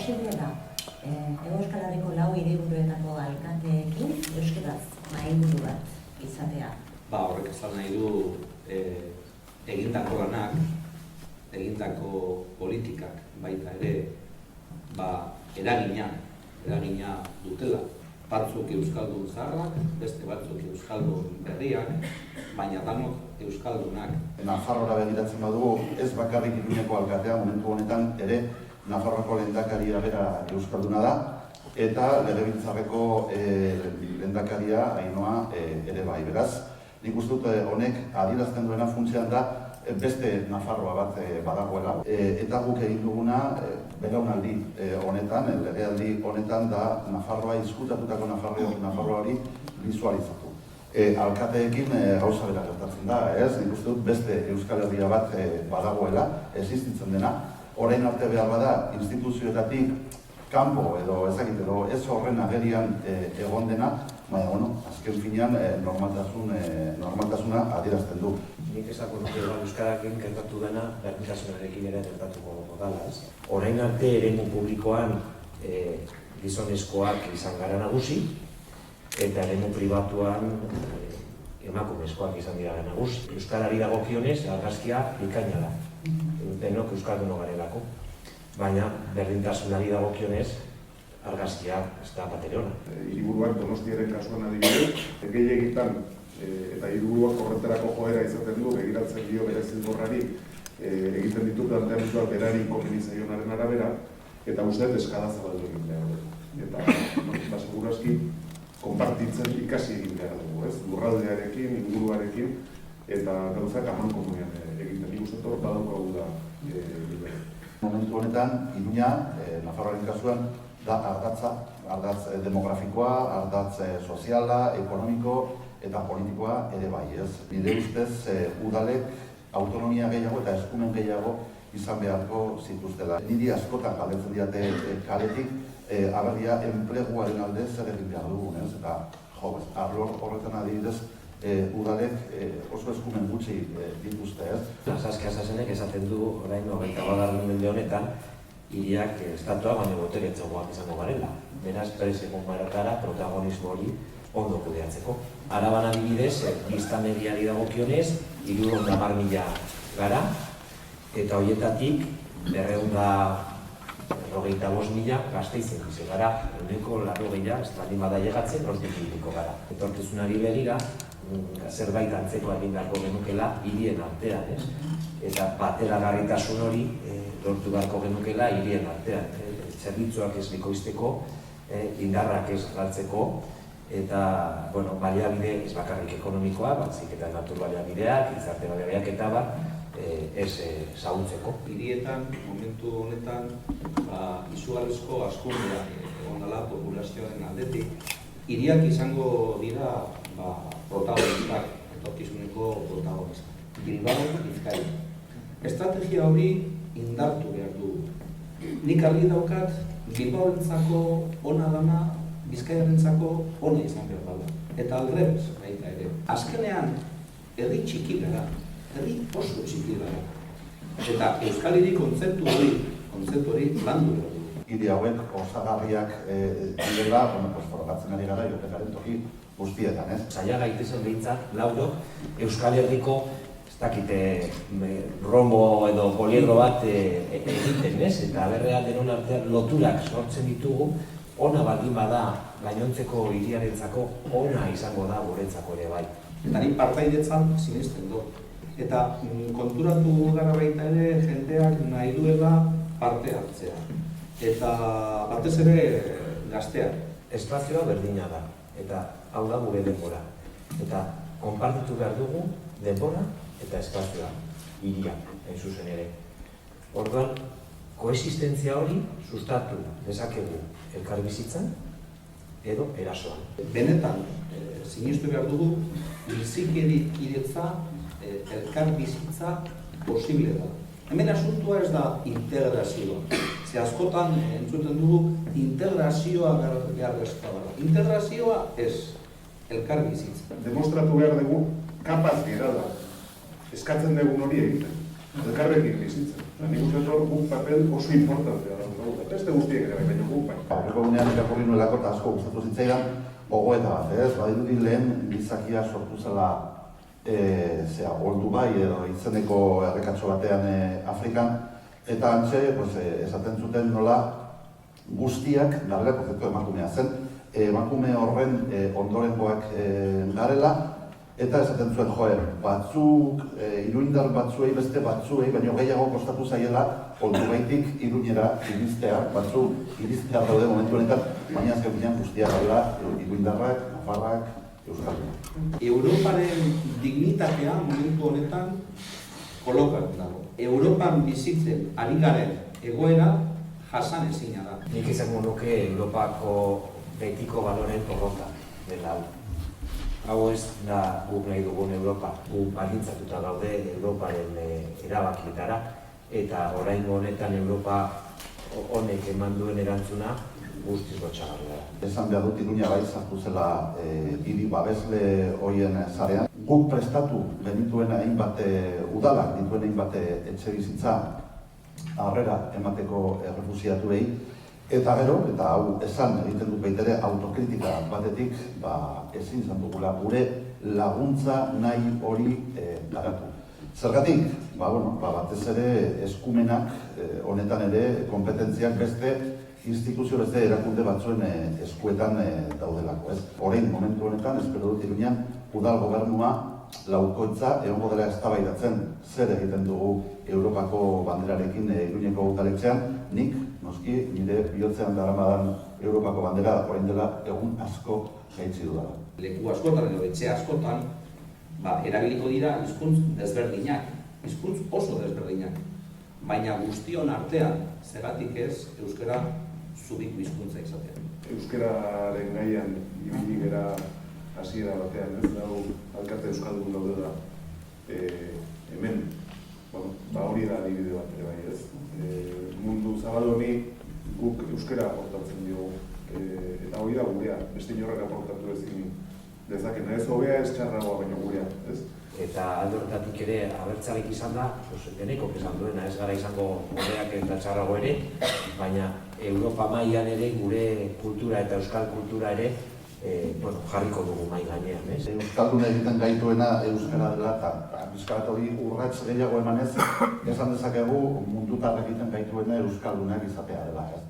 posible da, Euskal Herriko 4 hiriburuetako alkateekin euskaraz mahaiburu bat izatea? Horrek esan nahi du egindako lanak, egindako politikak baita ere eragina dutela. Batzuk euskaldun zaharrak, beste batzuk euskaldun berriak, baina danok euskaldunak. Nafarroara begiratzen badugu, ez bakarrik Iruñeko alkatea momentu honetan ere Nafarroako lehendakaria bera euskalduna da, eta legebiltzarreko lehendakaria Ainhoa ere bai. Beraz, nik uste dut honek adierazten duena funtsean da beste Nafarroa bat badagoela. Eta guk egin duguna belaunaldi honetan, legealdi honetan da Nafarroa, izkutatutako Nafarroa hori bizualizatu. Alkateekin gauza bera gertatzen da, ez? Nik uste dut beste Euskal Herria bat badagoela, existitzen dena. Orain arte behar bada, instituzioetatik kanpo edo ez horren agerian egon dena, baina, azken finean normaltasuna adierazten du. Nik esako nuke euskararekin gertatu dena berdintasunarekin ere gertatuko dela, ez? Orain arte eremu publikoan gizonezkoak izan gara nagusi, eta eremu pribatuan emakumezkoak izan dira nagusi. Euskarari dagokionez, argazkia bikaina da. Denok euskaldunok garelako, baina berdintasunari dagokionez argazkia ez da batere ona. Hiriburuak Donostiaren kasuan adibidez, gehiegitan eta hiriburuak horretarako joera izaten du, begiratzen dio bere zilborrari egiten ditu planteamenduak berari komeni zaionaren arabera, eta uste eskada zabaldu egin behar dugu. Eta, segurazki, konpartitzen ikasi egin behar dugu, ez? Lurraldearekin, inguruarekin, eta gauzak amankomunean egiten ikustetor badaukagu da. Momentu honetan, Iruña, Nafarroaren kasuan, da ardatz demografikoa, ardatz soziala, ekonomiko eta politikoa ere bai, ez? Nire ustez, udalek autonomia gehiago eta eskumen gehiago izan beharko zituztela. Niri askotan galdetzen diate kaletik, aberria enpleguaren alde zer egin behar dugun, ez? Eta, arlo horretan adibidez, udalek oso eskumen gutxi dituzte, ez? Saskia Sasenek esaten du orain 21. mende honetan hiriak estatua baino boteretsuagoak izango garela. Beraz, egon gara protagonismo hori ondo kudeatzeko. Araban adibidez, biztanleriari dagokionez, 310.000 gara, eta horietatik 225.000 Gasteizen bizi gara, 80% ez baldin bada llegatzen, hortik ibiliko gara. Etorkizunari begira, zerbait antzeko egin beharko genukela hirien artean, ez? Eta bateragarritasun hori lortu beharko genukela hirien artean. Zerbitzuak ez bikoizteko, indarrak ez galtzeko, eta baliabide ez bakarrik ekonomikoa, baizik eta natur baliabideak, gizarte baliabideak eta ez zauntzeko. Hirietan, momentu honetan, izugarrizko hazkundea egon dela populazioaren aldetik. Hiriak izango dira protagonistak, etorkizuneko protagonistak. Bilbao, Bizkaia. Estrategia hori indartu behar dugu. Nik argi daukat, Bilbaorentzako ona dana, Bizkaiarentzako ona izan behar dela. Eta aldrebez, baita ere. Azkenean, herri txiki gara, herri oso txiki gara. Eta Euskal Hiri kontzeptu hori landu behar dugu. Hiri hauek osagarriak direla, forogatzen ari gara, jopetaren toki guztietan, ez? Zaila gaitezen behintzat, laudok, Euskal Herriko, ez dakite, rombo edo poliedro bat egiten, ez? Eta berrea denon artean loturak sortzen ditugu, ona baldin bada gainontzeko hiriarentzako, ona izango da guretzako ere bai. Eta ni partaidetzan sinesten du. Eta konturatu gara baita ere jendeak nahi duela parte hartzea. Eta batez ere gazteak. Espazioa berdina da, eta hau da gure denbora. Eta konpartitu behar dugu denbora eta espazioa, hiriak, hain zuzen ere. Orduan, koexistentzia hori sustatu dezakegu elkarbizitzan edo erasoan. Benetan, sinistu behar dugu, bizikidetza, elkarbizitza posible da. Hemen asuntua ez da integrazioa. Ze askotan entzuten dugu integrazioa beharrezkoa da. Integrazioa ez, elkarbizitza. Demostratu behar dugu kapaz gerala eskatzen dugun hori egiten. elkarrekin bizitzen. Nik uste dut guk papel oso importantea daukagu, eta beste guztiek ere baina guk bai. Aurreko gunean irakurri nuelako eta asko gustatu zitzaidan gogoeta bat, ez? Badirudi lehen gizakia sortu zela oldu bai edo izeneko errekatxo batean Afrikan, eta antxe esaten zuten nola guztiak, garela konzeptu emakumea zen, emakume horren ondorengoak garela, eta esaten zuen, batzuk, iruindar batzuei, beste batzuei, baino gehiago kostatu zaiela, oldu baitik iruñera iristea, batzuk iristea daude momentu honetan, baina azken binean guztiak gaudela, iruindarrak, nafarrak, euskaldunak. Europaren dignitatea momentu honetan kolokan dago. Europan bizitzen ari garen egoera jasan ezina da. Nik izango nuke Europako betiko baloren porrota dela. Hau ez da guk nahi dugun Europa, guk baldintzatuta gaude Europaren erabakietara, eta oraingo honetan Europa honek eman duen erantzuna guztiz lotsagarria da. Esan behar dut Iruña bai sartu zela hiri babesle horien sarean. Guk prestatu genituen hainbat udalak, dituen hainbat etxebizitza harrera emateko errefusiatuei, eta gero, eta hau esan egiten dut baitere autokritika batetik, ezin izan dugula gure laguntza nahi hori garatu. Zergatik? Batez ere eskumenak honetan ere kompetentziak beste instituzio beste erakunde batzuen eskuetan daudelako, ez? Orain momentu honetan, espero dut Iruñan, udal gobernua laukoitza egongo dela eztabaidatzen zer egiten dugu Europako banderarekin Iruñeko udaletxean. Nik, noski, nire bihotzean daramadan Europako bandera orain dela egun asko jaitsi dudala. Leku askotan edo etxe askotan erabiliko dira hizkuntz desberdinak, hizkuntz oso desberdinak. Baina guztion artean, zergatik ez, euskara zubiko hizkuntza izatea. Euskararen gaian ibili gera hasiera batean, ez dago alkate euskaldun daude da hemen, hori da adibide bat ere bai, ez? Mundu zabal honi guk euskara aportatzen diogu, eta hori da gurea, beste inorrak aportatu ezin dezakena, ez hobea ez txarragoa baino gurea, ez? Eta alde horretatik ere abertzalek izan da, denekok esan duena, ez gara izango hobeak eta txarrago ere, baina Europa mailan ere gure kultura eta euskal kultura ere jarriko dugu mai gainean, ez? Euskaldun egiten gaituena euskara dela, eta bizkarat hori urrats gehiago emanez, esan dezakegu mundutar egiten gaituena euskaldunak izatea dela, ez?